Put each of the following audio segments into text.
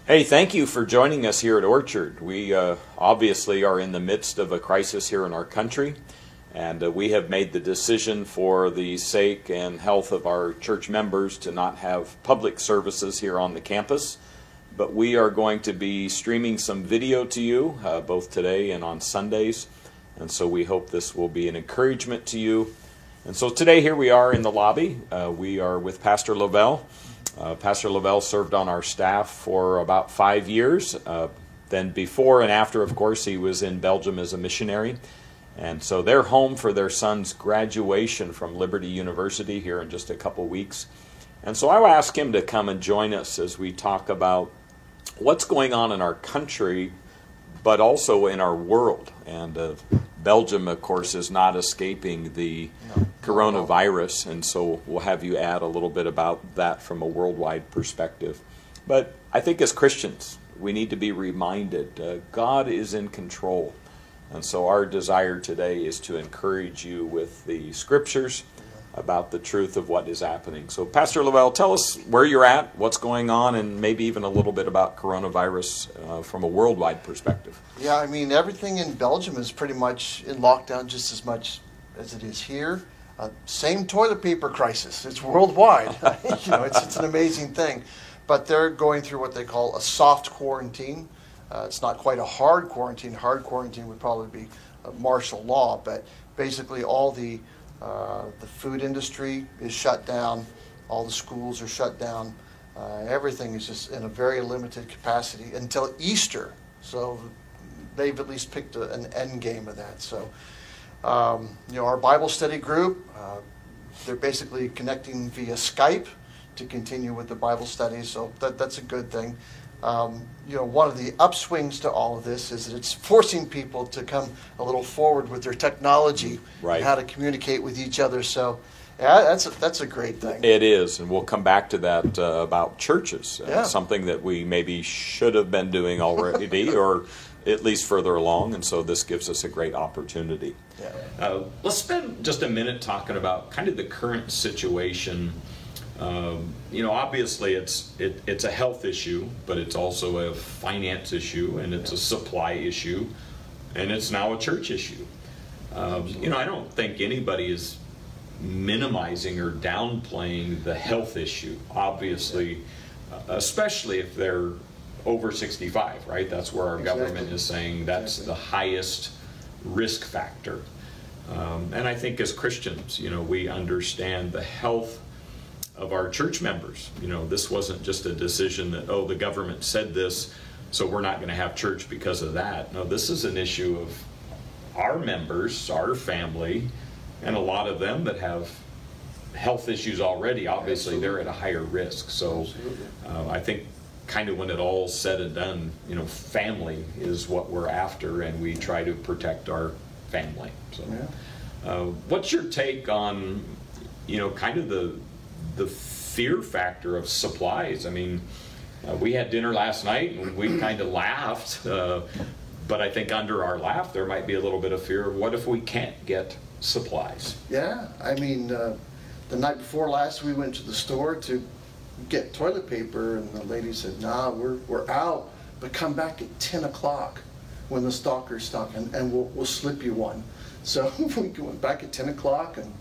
Hey, thank you for joining us here at Orchard. We obviously are in the midst of a crisis here in our country, and we have made the decision for the sake and health of our church members to not have public services here on the campus. But we are going to be streaming some video to you, both today and on Sundays, and so we hope this will be an encouragement to you. And so today here we are in the lobby. We are with Pastor Lavelle. Pastor Lavelle served on our staff for about 5 years. Then before and after, of course, he was in Belgium as a missionary. And so they're home for their son's graduation from Liberty University here in just a couple weeks. And so I will ask him to come and join us as we talk about what's going on in our country, but also in our world. And Belgium, of course, is not escaping the coronavirus, and so we'll have you add a little bit about that from a worldwide perspective. But I think as Christians, we need to be reminded God is in control. And so our desire today is to encourage you with the scriptures about the truth of what is happening. So Pastor Lavelle, tell us where you're at, what's going on, and maybe even a little bit about coronavirus from a worldwide perspective. Yeah, I mean, everything in Belgium is pretty much in lockdown just as much as it is here. Same toilet paper crisis. It's worldwide. It's an amazing thing. But they're going through what they call a soft quarantine. It's not quite a hard quarantine. Hard quarantine would probably be martial law. But basically all the food industry is shut down. All the schools are shut down. Everything is just in a very limited capacity until Easter. So they've at least picked an end game of that. So our Bible study group, they're basically connecting via Skype to continue with the Bible study, so that's a good thing. One of the upswings to all of this is that it's forcing people to come a little forward with their technology, right, and how to communicate with each other. So yeah, that's a great thing. It is, and we'll come back to that about churches, something that we maybe should have been doing already or at least further along, and so this gives us a great opportunity. Yeah. Let's spend just a minute talking about kind of the current situation. Obviously it's a health issue, but it's also a finance issue, and it's a supply issue, and it's now a church issue. I don't think anybody is minimizing or downplaying the health issue, obviously, especially if they're over 65, right? That's where our government is saying that's the highest risk factor. And I think as Christians, we understand the health of our church members. This wasn't just a decision that, the government said this, so we're not going to have church because of that. No, this is an issue of our members, our family, and a lot of them that have health issues already. Obviously, they're at a higher risk. So I think kind of when it all's said and done, family is what we're after, and we try to protect our family. So what's your take on, kind of the fear factor of supplies? I mean, we had dinner last night and we kind of laughed, but I think under our laugh there might be a little bit of fear of what if we can't get supplies? Yeah, I mean, the night before last we went to the store to get toilet paper, and the lady said, "Nah, we're out, but come back at 10 o'clock when the stockers stock, and we'll slip you one." So we went back at 10 o'clock, and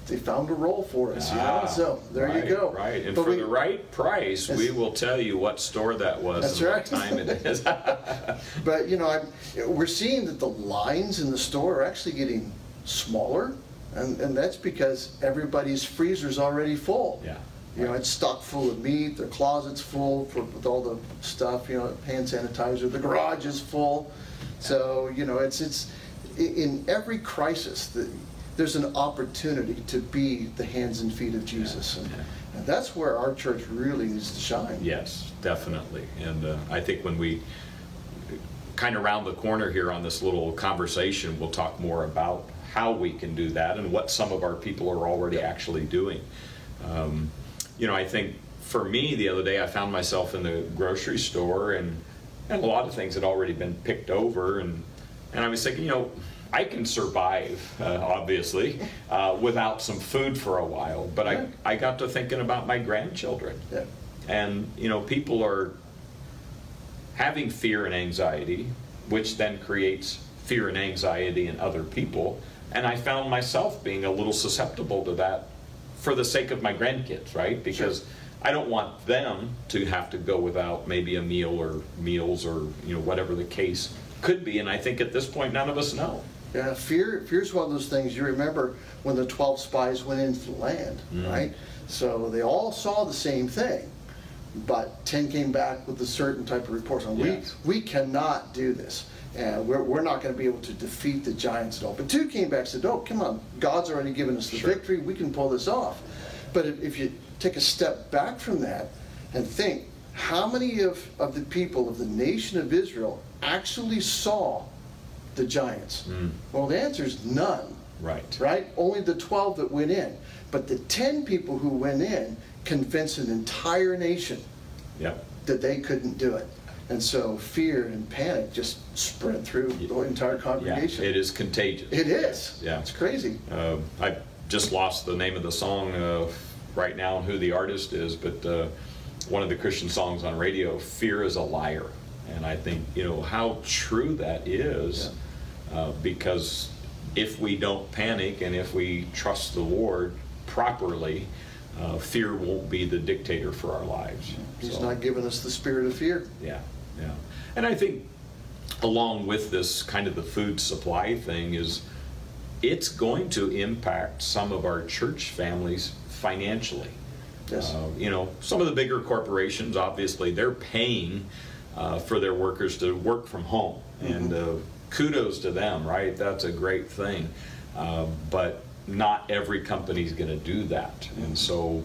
they found a roll for us, So there you go. Right, and for the right price, we will tell you what store that was and what time it is. But we're seeing that the lines in the store are actually getting smaller, and that's because everybody's freezer's already full. Yeah. It's stocked full of meat, their closet's full with all the stuff, hand sanitizer, the garage is full. So, it's in every crisis, there's an opportunity to be the hands and feet of Jesus. And that's where our church really needs to shine. Yes, definitely. And I think when we kind of round the corner here on this little conversation, we'll talk more about how we can do that and what some of our people are already actually doing. I think for me the other day I found myself in the grocery store, and a lot of things had already been picked over, and I was thinking, I can survive, obviously, without some food for a while, but I got to thinking about my grandchildren. Yeah. And, people are having fear and anxiety, which then creates fear and anxiety in other people. And I found myself being a little susceptible to that for the sake of my grandkids, right? Because Sure. I don't want them to have to go without maybe a meal or meals or whatever the case could be. And I think at this point none of us know. Yeah, fear's one of those things. You remember when the 12 spies went into the land, right? So they all saw the same thing, but 10 came back with a certain type of report on, Yes. we cannot do this. And we're not going to be able to defeat the giants at all. But 2 came back and said, oh, come on, God's already given us the Sure. victory. We can pull this off. But if you take a step back from that and think, how many of the people of the nation of Israel actually saw the giants? Well, the answer is none. Right. Only the 12 that went in. But the 10 people who went in convinced an entire nation Yep. that they couldn't do it. And so fear and panic just spread through the entire Yeah, congregation. it is contagious. It is. Yeah. It's crazy. I just lost the name of the song right now and who the artist is, but one of the Christian songs on radio, "Fear is a Liar." And I think, how true that is, because if we don't panic and if we trust the Lord properly, fear won't be the dictator for our lives. He's So, not giving us the spirit of fear. yeah. And I think along with this kind of the food supply thing is it's going to impact some of our church families financially. Yes. Some of the bigger corporations, obviously, they're paying for their workers to work from home. And kudos to them, right? That's a great thing. But not every company is going to do that. And so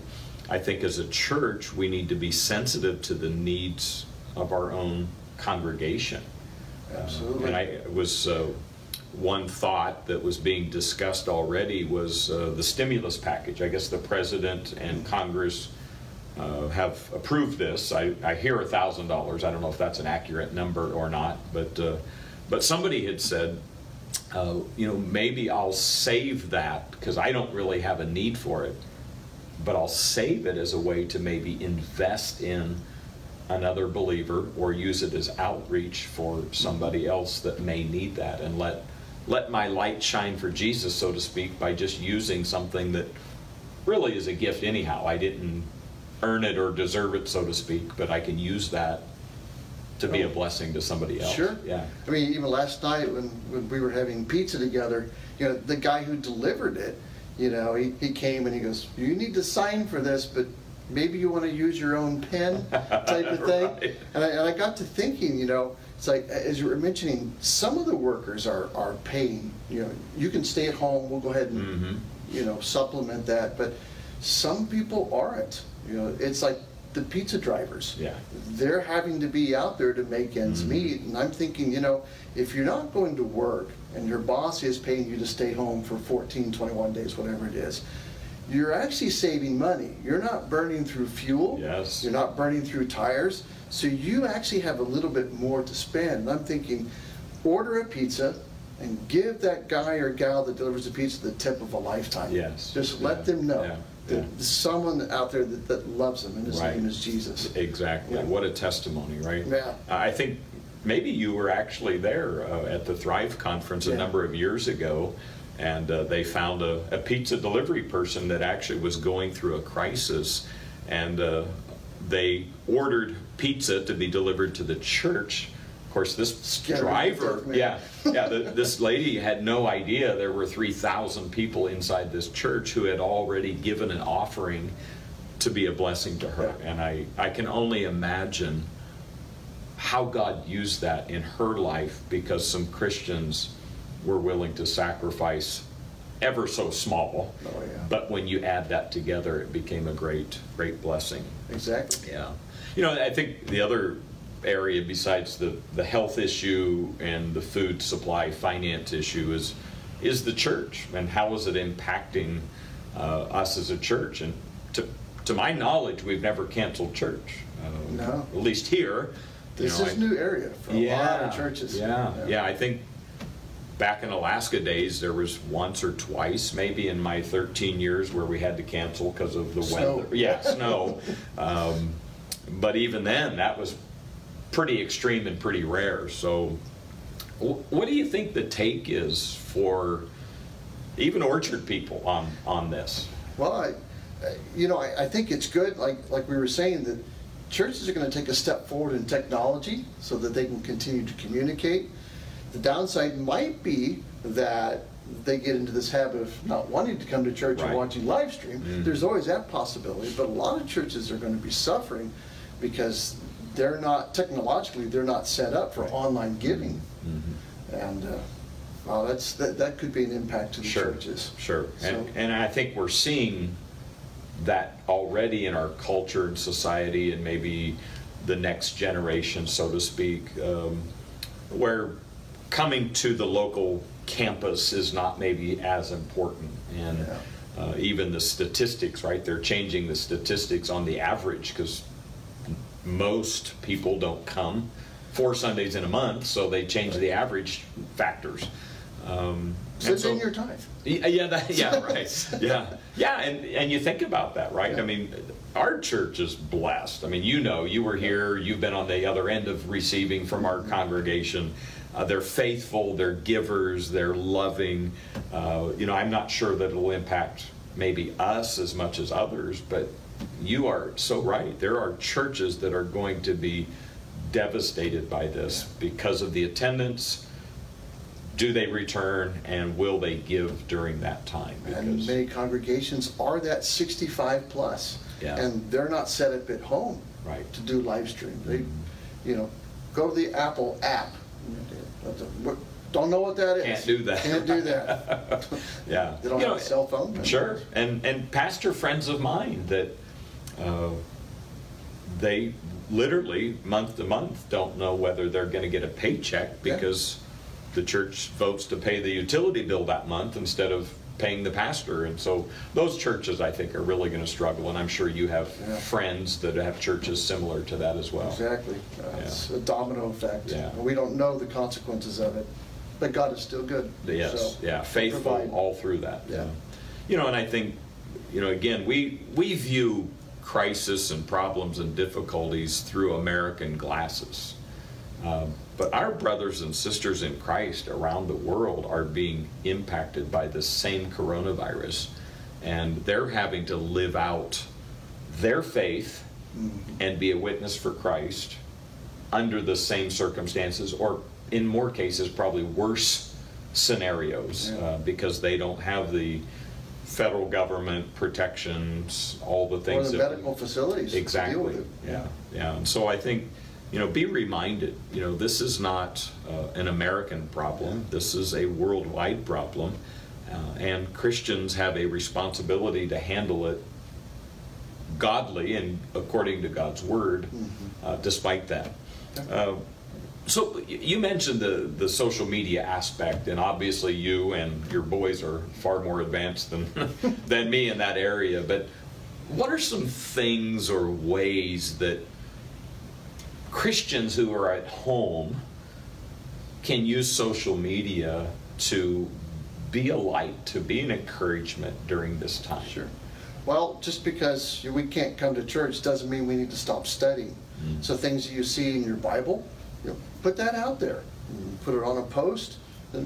I think as a church, we need to be sensitive to the needs of our own congregation. Absolutely. And I was one thought that was being discussed already was the stimulus package. I guess the president and Congress have approved this. I hear $1,000. I don't know if that's an accurate number or not, but somebody had said, maybe I'll save that because I don't really have a need for it, but I'll save it as a way to maybe invest in another believer or use it as outreach for somebody else that may need that, and let my light shine for Jesus, so to speak, by just using something that really is a gift anyhow. I didn't earn it or deserve it, so to speak, but I can use that to be a blessing to somebody else. Sure. Yeah. I mean, even last night when we were having pizza together, the guy who delivered it, he came and he goes, you need to sign for this, but maybe you want to use your own pen type of thing. Right. And I got to thinking, it's like, as you were mentioning, some of the workers are paying, you can stay at home, we'll go ahead and, supplement that, but some people aren't. It's like the pizza drivers. Yeah. They're having to be out there to make ends meet. And I'm thinking, if you're not going to work and your boss is paying you to stay home for 14, 21 days, whatever it is, you're actually saving money. You're not burning through fuel. Yes. You're not burning through tires. So you actually have a little bit more to spend. And I'm thinking, order a pizza and give that guy or gal that delivers the pizza the tip of a lifetime. Yes. Just let them know. Yeah. There's someone out there that loves them, and his Right. name is Jesus. Exactly. Yeah. What a testimony, right? Yeah. I think maybe you were actually there at the Thrive conference a number of years ago, and they found a pizza delivery person that actually was going through a crisis, and they ordered pizza to be delivered to the church. Of course, this driver, this lady had no idea there were 3,000 people inside this church who had already given an offering to be a blessing to her. And I can only imagine how God used that in her life, because some Christians were willing to sacrifice ever so small. Oh, yeah. But when you add that together, it became a great blessing. Exactly. Yeah. I think the other area besides the health issue and the food supply finance issue is the church, and how is it impacting us as a church. And to my knowledge, we've never canceled church. No. At least here. This is a new area for a lot of churches. Yeah, I think back in Alaska days, there was once or twice, maybe in my 13 years, where we had to cancel because of the Snow. weather. Yeah, snow. But even then, that was pretty extreme and pretty rare. So what do you think the take is for even Orchard people on this? Well, I think it's good, like we were saying, that churches are going to take a step forward in technology so that they can continue to communicate. The downside might be that they get into this habit of not wanting to come to church Right. and watching live stream. There's always that possibility, but a lot of churches are going to be suffering because they're not, technologically, they're not set up for online giving. And well, that could be an impact to the churches. Sure. So, And I think we're seeing that already in our culture and society, and maybe the next generation, so to speak, where coming to the local campus is not maybe as important. And even the statistics, right? They're changing the statistics on the average, because most people don't come 4 Sundays in a month, so they change the average factors. It's in your tithe. And you think about that, right? I mean, our church is blessed. I mean, you were here, you've been on the other end of receiving from our congregation. They're faithful, they're givers, they're loving. I'm not sure that it'll impact maybe us as much as others, but you are so right. There are churches that are going to be devastated by this because of the attendance. Do they return, and will they give during that time? Because and many congregations are that 65 plus, and they're not set up at home to do live stream. They, go to the Apple app. Don't know what that is. Can't do that. Can't do that. They don't have a cell phone. Sure. And pastor friends of mine that they literally month to month don't know whether they're going to get a paycheck because the church votes to pay the utility bill that month instead of paying the pastor. And so those churches, I think, are really going to struggle. And I'm sure you have friends that have churches similar to that as well. Exactly. It's a domino effect. Yeah. We don't know the consequences of it, but God is still good. Yes. So faithful all through that. And I think, again, we view crisis and problems and difficulties through American glasses. But our brothers and sisters in Christ around the world are being impacted by this same coronavirus, and they're having to live out their faith and be a witness for Christ under the same circumstances, or in more cases probably worse scenarios, because they don't have the federal government protections, all the things, or the medical facilities exactly to deal with it. And so I think, be reminded, this is not an American problem. This is a worldwide problem. And Christians have a responsibility to handle it godly and according to God's Word, despite that. So you mentioned the social media aspect, and obviously you and your boys are far more advanced than me in that area. But what are some things or ways that Christians who are at home can use social media to be a light, to be an encouragement during this time? Sure. Well, just because we can't come to church doesn't mean we need to stop studying. So things that you see in your Bible, put that out there. Put it on a post. And,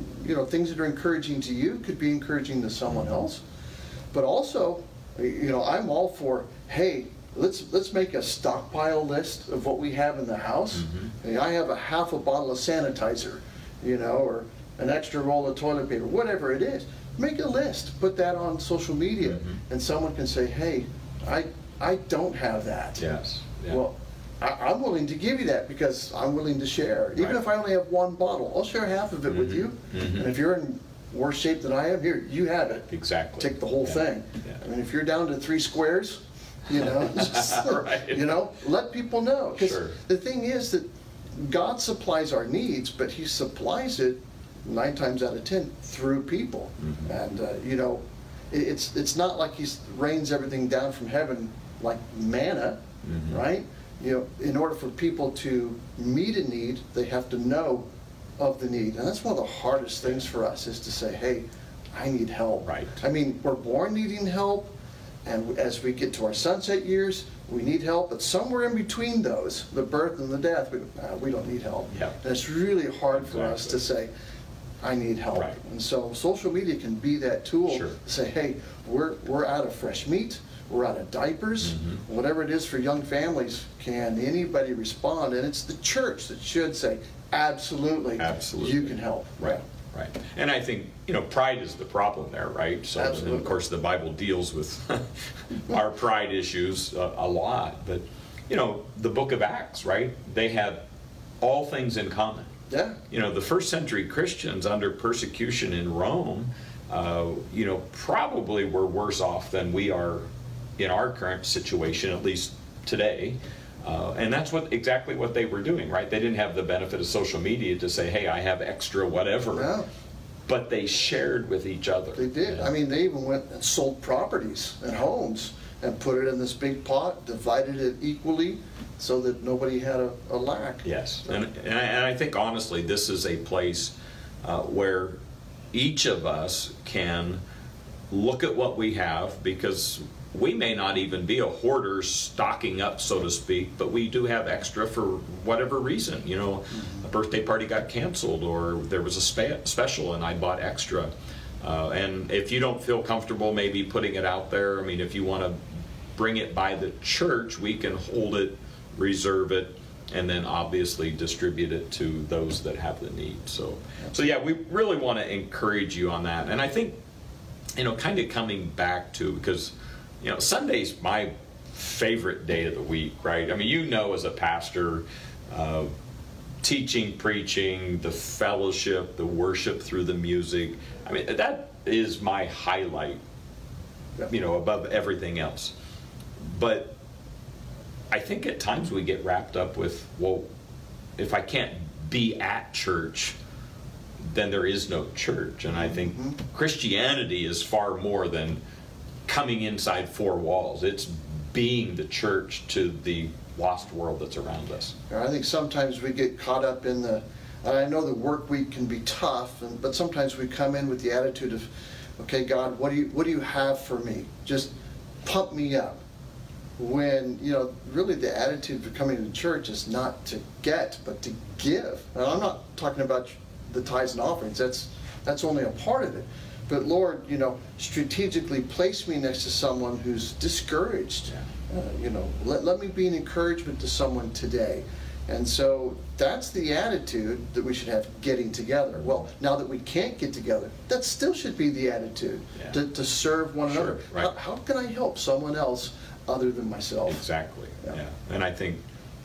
things that are encouraging to you could be encouraging to someone else. But also, I'm all for, hey, let's make a stockpile list of what we have in the house. I have a half a bottle of sanitizer, or an extra roll of toilet paper, whatever it is. Make a list, put that on social media, and someone can say, hey, I don't have that. Yes. Yeah. Well, I'm willing to give you that because I'm willing to share. Even if I only have one bottle, I'll share half of it with you. And if you're in worse shape than I am, here, you have it. Exactly. Take the whole thing. I mean, if you're down to 3 squares, let people know. Because the thing is that God supplies our needs, but He supplies it 9 times out of 10 through people. And it's not like He rains everything down from heaven like manna, right? In order for people to meet a need, they have to know of the need, and that's one of the hardest things for us, is to say, hey, I need help. Right. I mean, we're born needing help. And as we get to our sunset years, we need help, but somewhere in between those, the birth and the death, we don't need help. Yeah. And it's really hard for us to say, I need help. Right. And so social media can be that tool Sure. to say, hey, we're out of fresh meat, we're out of diapers, whatever it is for young families, can anybody respond? And it's the church that should say, absolutely, you can help. Right. Right. And I think, pride is the problem there, right? So, and of course, the Bible deals with our pride issues a lot. But, the book of Acts, right? They had all things in common. Yeah. The first century Christians under persecution in Rome, probably were worse off than we are in our current situation, at least today. And that's exactly what they were doing, right? They didn't have the benefit of social media to say, hey, I have extra whatever. No. But they shared with each other. They did. I mean, they even went and sold properties and homes and put it in this big pot, divided it equally so that nobody had a lack. Yes. And I think, honestly, this is a place where each of us can look at what we have, because we may not even be a hoarder stocking up, so to speak, but we do have extra for whatever reason. A birthday party got canceled, or there was a special and I bought extra. And if you don't feel comfortable maybe putting it out there, I mean, if you want to bring it by the church, we can hold it, reserve it, and then obviously distribute it to those that have the need. So yeah, we really want to encourage you on that. And I think, kind of coming back to, because Sunday's my favorite day of the week, right? I mean, as a pastor, teaching, preaching, the fellowship, the worship through the music, I mean, that is my highlight, above everything else. But I think at times we get wrapped up with, well, if I can't be at church, then there is no church. And I think Christianity is far more than coming inside four walls. It's being the church to the lost world that's around us. I think sometimes we get caught up in and I know the work week can be tough, but sometimes we come in with the attitude of, okay, God, what do you have for me? Just pump me up. When, really the attitude for coming to church is not to get, but to give. And I'm not talking about the tithes and offerings. That's only a part of it. But Lord, strategically place me next to someone who's discouraged. Let me be an encouragement to someone today. And so that's the attitude that we should have getting together. Well, now that we can't get together, that still should be the attitude to serve one another. Right. How can I help someone else other than myself? Exactly. Yeah. And I think,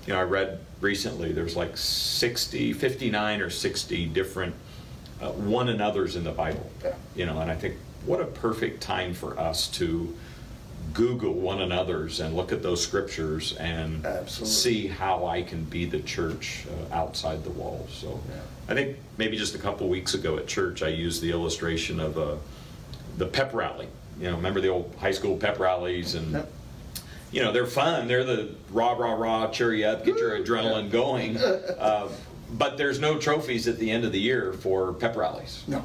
I read recently there's like 59 or 60 different one another's in the Bible. And I think what a perfect time for us to Google one another's and look at those scriptures and see how I can be the church outside the walls. So I think maybe just a couple weeks ago at church I used the illustration of the pep rally. Remember the old high school pep rallies? And they're fun. They're the rah, rah, rah, cheer you up, get your adrenaline going. But there's no trophies at the end of the year for pep rallies. No.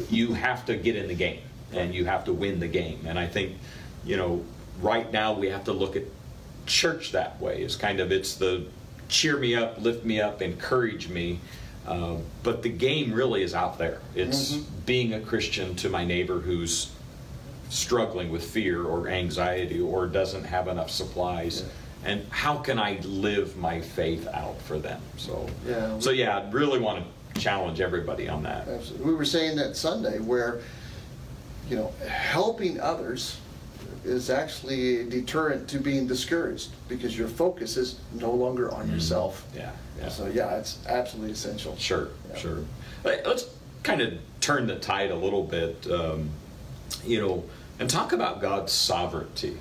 You have to get in the game, and you have to win the game. And I think, right now we have to look at church that way. It's the cheer me up, lift me up, encourage me. But the game really is out there. It's being a Christian to my neighbor who's struggling with fear or anxiety or doesn't have enough supplies. And how can I live my faith out for them? So I really want to challenge everybody on that. Absolutely. We were saying that Sunday where, helping others is actually a deterrent to being discouraged because your focus is no longer on yourself. So it's absolutely essential. Sure. Let's kind of turn the tide a little bit, and talk about God's sovereignty.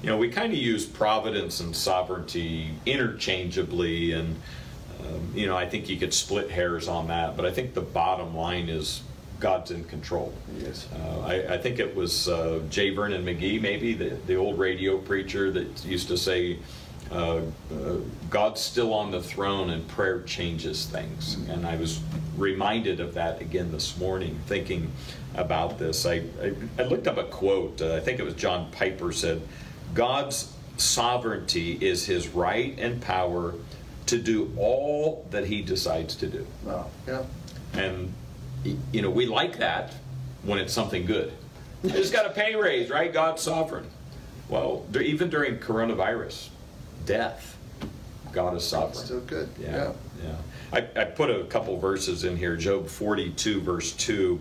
We kind of use providence and sovereignty interchangeably, and I think you could split hairs on that, but I think the bottom line is God's in control. Yes. I think it was J. Vernon McGee, maybe, the old radio preacher that used to say, God's still on the throne and prayer changes things. And I was reminded of that again this morning, thinking about this. I looked up a quote, I think it was John Piper said, God's sovereignty is his right and power to do all that he decides to do. Wow. Yeah. And, you know, we like that when it's something good. You just got a pay raise, right? God's sovereign. Well, even during coronavirus, death, God is sovereign. Still good. Yeah. I put a couple verses in here. Job 42, verse 2.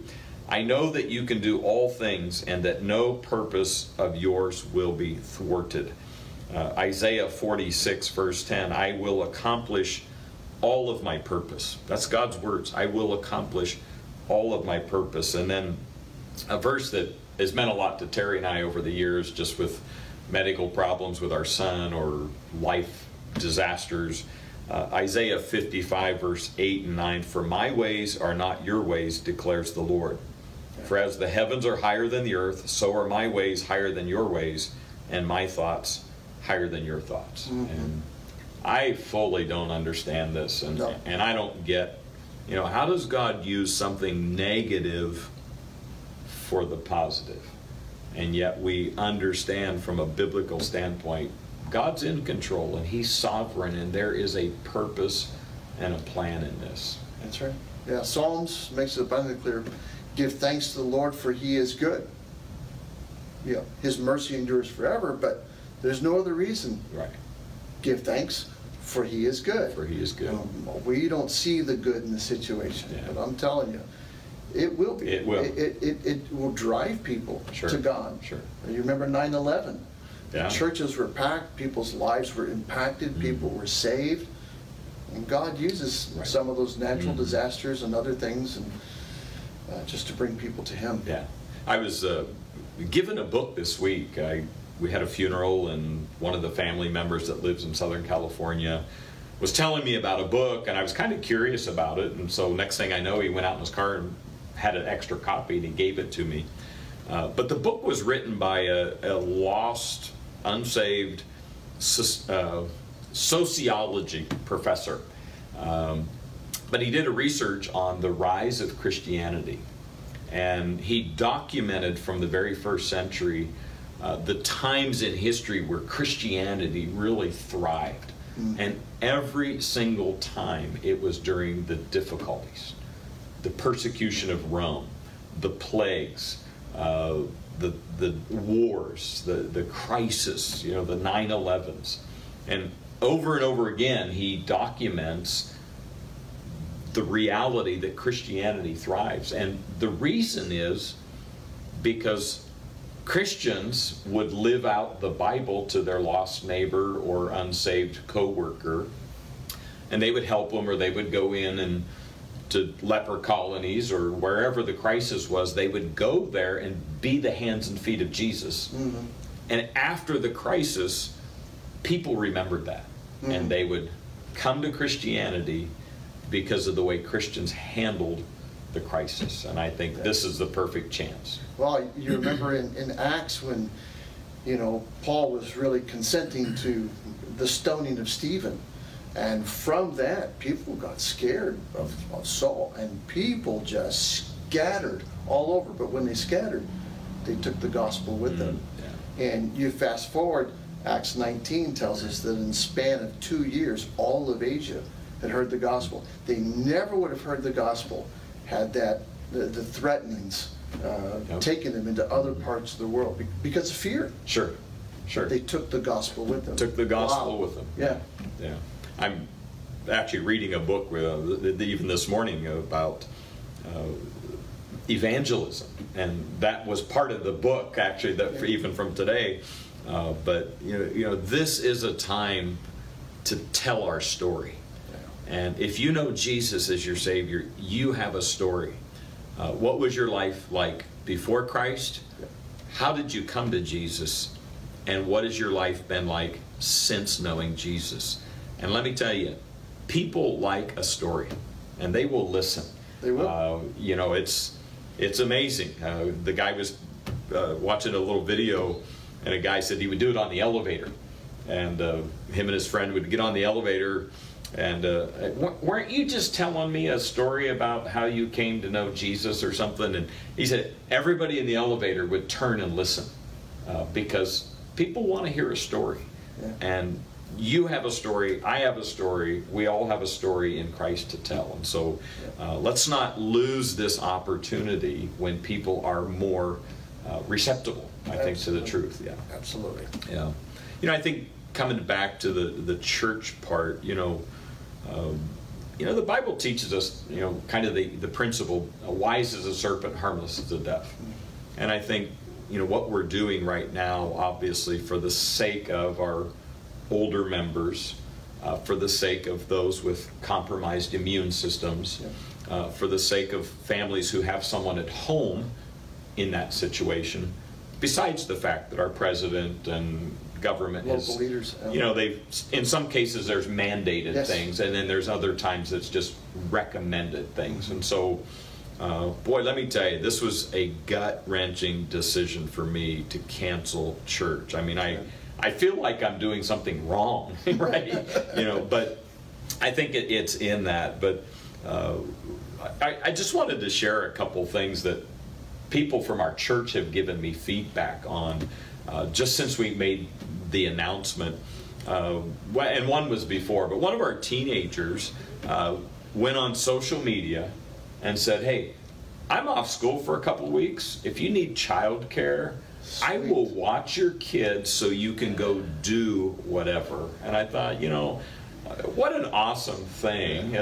I know that you can do all things and that no purpose of yours will be thwarted. Isaiah 46, verse 10. I will accomplish all of my purpose. That's God's words. I will accomplish all of my purpose. And then a verse that has meant a lot to Terry and I over the years, just with medical problems with our son or life disasters. Isaiah 55, verse 8 and 9. For my ways are not your ways, declares the Lord. For as the heavens are higher than the earth, so are my ways higher than your ways, and my thoughts higher than your thoughts. Mm-hmm. And I fully don't understand this, and I don't get, you know, how does God use something negative for the positive? And yet we understand from a biblical standpoint, God's in control and he's sovereign, and there is a purpose and a plan in this. That's right. Yeah, Psalms makes it abundantly clear. Give thanks to the Lord, for he is good. Yeah, his mercy endures forever, but there's no other reason. Right. Give thanks, for he is good. For he is good. We don't see the good in the situation, but I'm telling you, it will be. It will. It will drive people to God. Sure. You remember 9/11? Yeah. Churches were packed, people's lives were impacted, people were saved, and God uses some of those natural disasters and other things, and just to bring people to him. Yeah. I was given a book this week. We had a funeral, and one of the family members that lives in Southern California was telling me about a book, and I was kind of curious about it, and so next thing I know, he went out in his car and had an extra copy, and he gave it to me. But the book was written by a lost, unsaved sociology professor. But he did a research on the rise of Christianity. And he documented from the very first century the times in history where Christianity really thrived. And every single time it was during the difficulties, the persecution of Rome, the plagues, the wars, the crisis, you know, the 9/11s. And over again, he documents the reality that Christianity thrives. And the reason is because Christians would live out the Bible to their lost neighbor or unsaved co-worker, and they would help them, or they would go in and to leper colonies or wherever the crisis was. They would go there and be the hands and feet of Jesus. And after the crisis, people remembered that, and they would come to Christianity because of the way Christians handled the crisis. And I think this is the perfect chance. Well, you remember in Acts when, you know, Paul was really consenting to the stoning of Stephen. And from that, people got scared of Saul, and people just scattered all over. But when they scattered, they took the gospel with them. And you fast forward, Acts 19 tells us that in the span of 2 years, all of Asia had heard the gospel. They never would have heard the gospel had the threatenings taken them into other parts of the world because of fear. Sure. They took the gospel with them. Took the gospel with them. Yeah. I'm actually reading a book even this morning about evangelism, and that was part of the book actually, that even from today. But you know, this is a time to tell our story. And if you know Jesus as your Savior, you have a story. What was your life like before Christ? How did you come to Jesus? And what has your life been like since knowing Jesus? And let me tell you, people like a story, and they will listen. They will. You know, it's amazing. The guy was watching a little video, and a guy said he would do it on the elevator. And him and his friend would get on the elevator, and weren't you just telling me a story about how you came to know Jesus or something? And he said everybody in the elevator would turn and listen because people want to hear a story. Yeah. And you have a story, I have a story, we all have a story in Christ to tell. And so let's not lose this opportunity when people are more receptive, I think, to the truth. Yeah, Absolutely. yeah. I think coming back to the church part, the Bible teaches us, kind of the principle, wise as a serpent, harmless as a dove. And I think, what we're doing right now, obviously, for the sake of our older members, for the sake of those with compromised immune systems, for the sake of families who have someone at home in that situation, besides the fact that our president and government local leaders, they've, in some cases there's mandated yes. things, and then there's other times it's just recommended things. And so boy, let me tell you, this was a gut-wrenching decision for me to cancel church. I mean, I feel like I'm doing something wrong, right? But I think it's in that. But I just wanted to share a couple things that people from our church have given me feedback on just since we made the announcement. And one was before, but one of our teenagers went on social media and said, "Hey, I'm off school for a couple of weeks. If you need childcare, I will watch your kids so you can go do whatever." And I thought, what an awesome thing,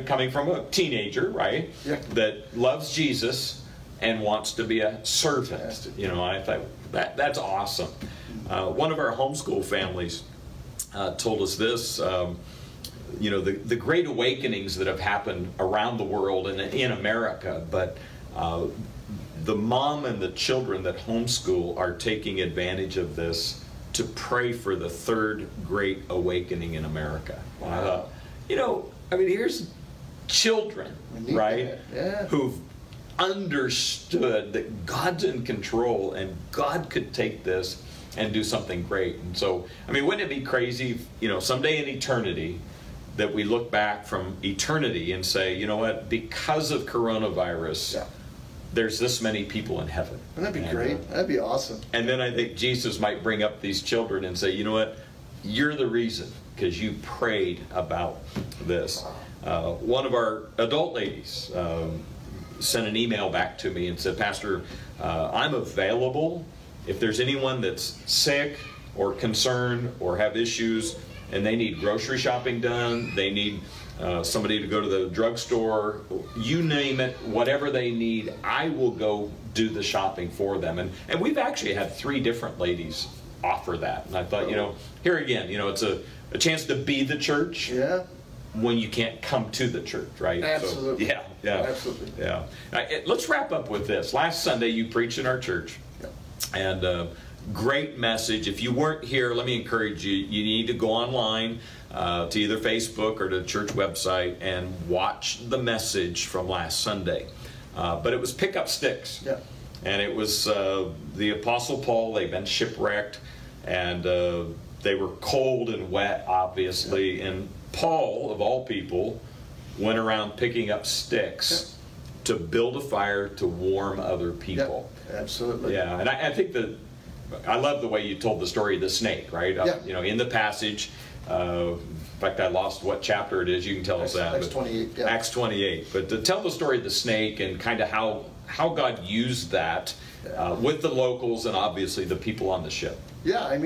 coming from a teenager, right? Yeah. That loves Jesus and wants to be a servant. I thought that's awesome. One of our homeschool families told us this. The great awakenings that have happened around the world and in America, but the mom and the children that homeschool are taking advantage of this to pray for the third great awakening in America. Wow. Here's children, right, yeah. who've understood that God's in control and God could take this and do something great. And so, wouldn't it be crazy, someday in eternity, that we look back from eternity and say, you know what, because of coronavirus, there's this many people in heaven. Wouldn't that be great? That'd be awesome. And then I think Jesus might bring up these children and say, you know what, you're the reason, because you prayed about this. One of our adult ladies sent an email back to me and said, "Pastor, I'm available if there's anyone that's sick or concerned or have issues and they need grocery shopping done, they need somebody to go to the drugstore, you name it, whatever they need, I will go do the shopping for them." And we've actually had 3 different ladies offer that. And I thought, here again, it's a chance to be the church. Yeah. When you can't come to the church, right? Absolutely. So, yeah. Absolutely. Yeah. Let's wrap up with this. Last Sunday, you preached in our church. And great message. If you weren't here, let me encourage you. You need to go online to either Facebook or to the church website and watch the message from last Sunday. But it was pick up sticks. Yeah. And it was the Apostle Paul. They've been shipwrecked, and they were cold and wet, obviously. Yeah. And Paul, of all people, went around picking up sticks to build a fire to warm other people. Absolutely. Yeah, and I think I love the way you told the story of the snake, right? Yeah. In the passage, in fact, I lost what chapter it is. You can tell us that. Acts 28. Yeah. Acts 28. But to tell the story of the snake and kind of how God used that with the locals and obviously the people on the ship. Yeah,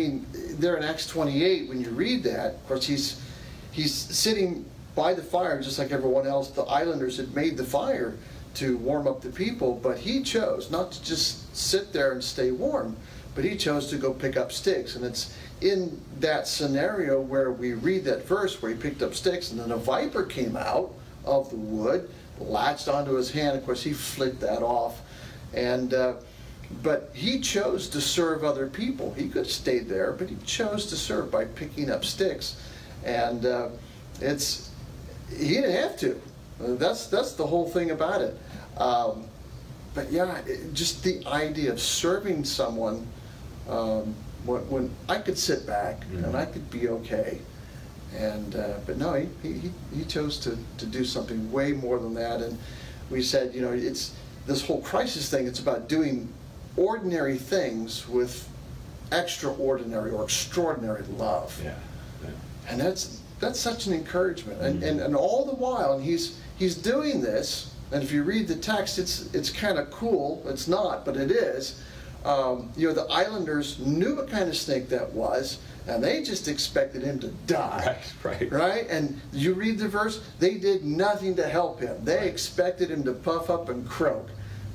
there in Acts 28, when you read that, of course, he's sitting by the fire just like everyone else. The islanders had made the fire to warm up the people, but he chose not to just sit there and stay warm, but he chose to go pick up sticks. And it's in that scenario where we read that verse where he picked up sticks, and then a viper came out of the wood, latched onto his hand. Of course, he flicked that off. And but he chose to serve other people. He could have stayed there, but he chose to serve by picking up sticks. And he didn't have to. That's the whole thing about it. But yeah, just the idea of serving someone when I could sit back and I could be okay. And but no, he chose to do something way more than that. And we said, it's this whole crisis thing. It's about doing ordinary things with extraordinary or extraordinary love. Yeah. Yeah. And that's such an encouragement. And all the while, and he's doing this, and if you read the text, it's kind of cool. It's not, but it is. You know, the islanders knew what kind of snake that was, and they just expected him to die. Right? And you read the verse, they did nothing to help him. They expected him to puff up and croak.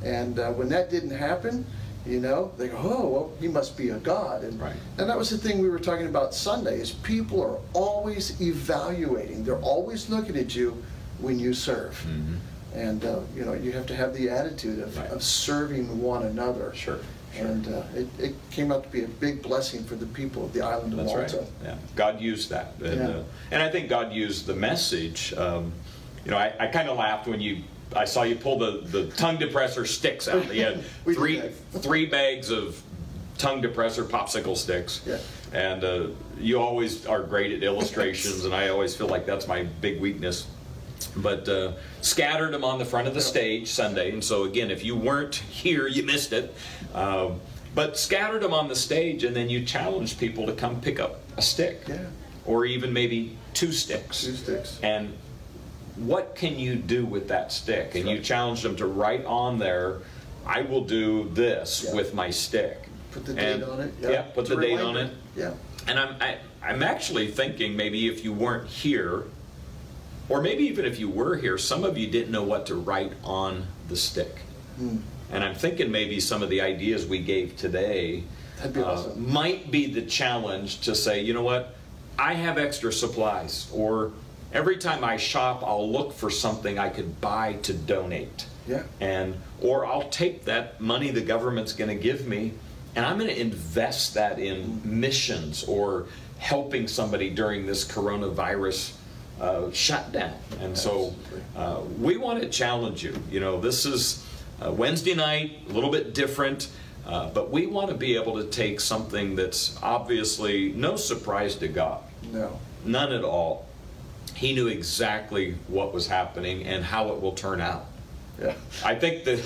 And when that didn't happen, you know, they go, oh, well, he must be a god. And that was the thing we were talking about Sunday, is people are always evaluating. They're always looking at you when you serve. And, you know, you have to have the attitude of serving one another. And it came out to be a big blessing for the people of the island of Malta. Yeah. God used that. And I think God used the message. You know, I kind of laughed when I saw you pull the tongue depressor sticks out. You had three bags of tongue depressor popsicle sticks. And you always are great at illustrations, and I always feel like that's my big weakness. But scattered them on the front of the stage Sunday, and so again, if you weren't here, you missed it. But scattered them on the stage, and then you challenged people to come pick up a stick, or even maybe 2 sticks. And what can you do with that stick? And you challenged them to write on there, I will do this with my stick. Put the date on it. Put the date on it. And I'm actually thinking, maybe if you weren't here, or maybe even if you were here, some of you didn't know what to write on the stick. And I'm thinking maybe some of the ideas we gave today might be the challenge to say, you know what, I have extra supplies, or every time I shop, I'll look for something I could buy to donate. Or I'll take that money the government's going to give me, and I'm going to invest that in missions or helping somebody during this coronavirus shutdown. And so we want to challenge you. You know, this is Wednesday night, a little bit different, but we want to be able to take something that's obviously no surprise to God. None at all. He knew exactly what was happening and how it will turn out. I think the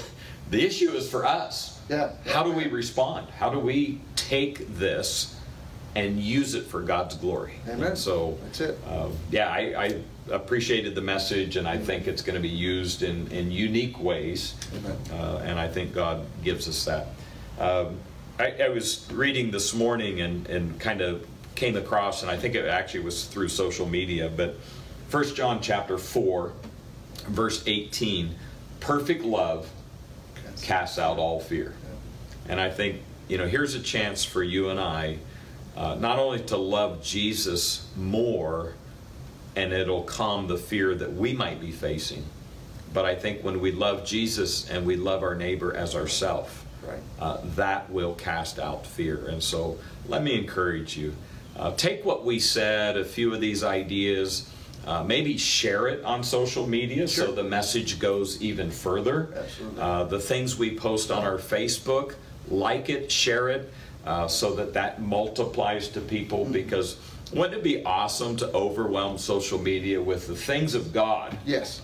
issue is for us. How do we respond? How do we take this and use it for God's glory? Amen. So that's it. I appreciated the message, and I think it's going to be used in unique ways. And I think God gives us that. I was reading this morning and kind of came across, and I think it actually was through social media, but 1 John chapter 4, verse 18, perfect love casts out all fear. And I think, you know, here's a chance for you and I not only to love Jesus more, and it'll calm the fear that we might be facing, but I think when we love Jesus and we love our neighbor as ourselves, that will cast out fear. And so let me encourage you. Take what we said, a few of these ideas, maybe share it on social media so the message goes even further. The things we post on our Facebook, like it, share it, so that multiplies to people, because wouldn't it be awesome to overwhelm social media with the things of God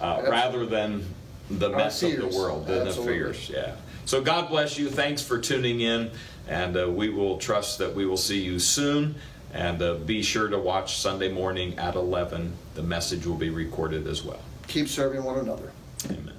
rather than the mess of the world, the fears? So God bless you. Thanks for tuning in, and we will trust that we will see you soon. And be sure to watch Sunday morning at 11. The message will be recorded as well. Keep serving one another. Amen.